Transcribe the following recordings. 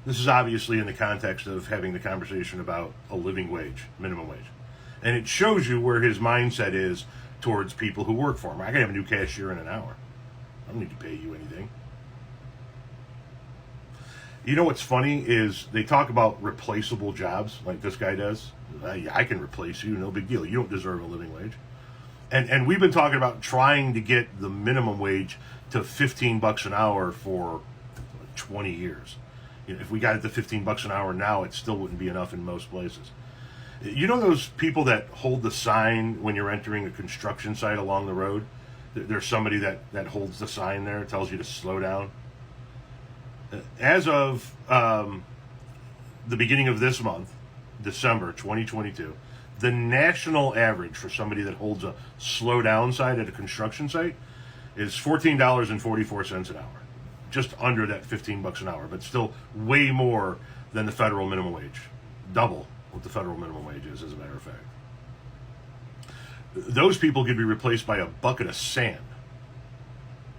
This is obviously in the context of having the conversation about a living wage, minimum wage. And it shows you where his mindset is towards people who work for him. I can have a new cashier in an hour. I don't need to pay you anything. You know what's funny is they talk about replaceable jobs like this guy does. I can replace you, no big deal. You don't deserve a living wage. And we've been talking about trying to get the minimum wage to $15 an hour for 20 years. You know, if we got it to $15 an hour now, it still wouldn't be enough in most places. You know those people that hold the sign when you're entering a construction site along the road? There's somebody that holds the sign there, tells you to slow down. As of the beginning of this month, December 2022, the national average for somebody that holds a slow down sign at a construction site is $14.44 an hour. Just under that $15 an hour, but still way more than the federal minimum wage. Double what the federal minimum wage is, as a matter of fact. Those people could be replaced by a bucket of sand.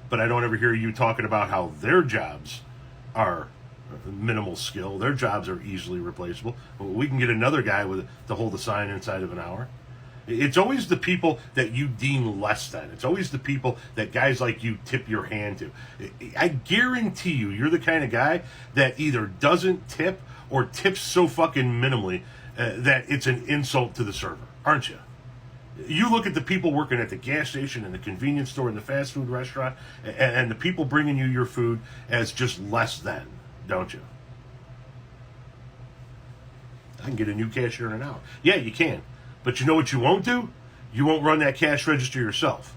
But I don't ever hear you talking about how their jobs are minimal skill. Their jobs are easily replaceable. We can get another guy to hold a sign inside of an hour. It's always the people that you deem less than. It's always the people that guys like you tip your hand to. I guarantee you're the kind of guy that either doesn't tip or tips so fucking minimally that it's an insult to the server, aren't you? You look at the people working at the gas station and the convenience store and the fast food restaurant and the people bringing you your food as just less than, don't you? I can get a new cashier in an hour. Yeah, you can. But you know what you won't do? You won't run that cash register yourself.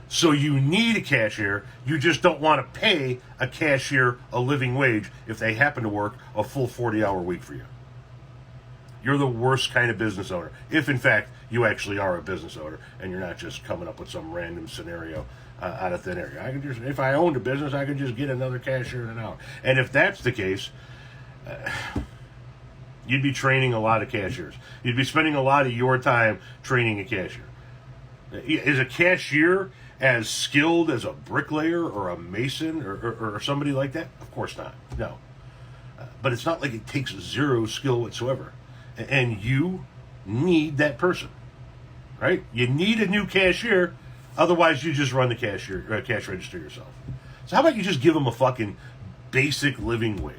So you need a cashier. You just don't want to pay a cashier a living wage if they happen to work a full 40-hour week for you. You're the worst kind of business owner. If, in fact, you actually are a business owner and you're not just coming up with some random scenario out of thin air. If I owned a business, I could just get another cashier in an hour. And if that's the case, you'd be training a lot of cashiers. You'd be spending a lot of your time training a cashier. Is a cashier as skilled as a bricklayer or a mason or somebody like that? Of course not. No. But it's not like it takes zero skill whatsoever. And you need that person, right? You need a new cashier. Otherwise, you just run the cash register yourself. So how about you just give them a fucking basic living wage?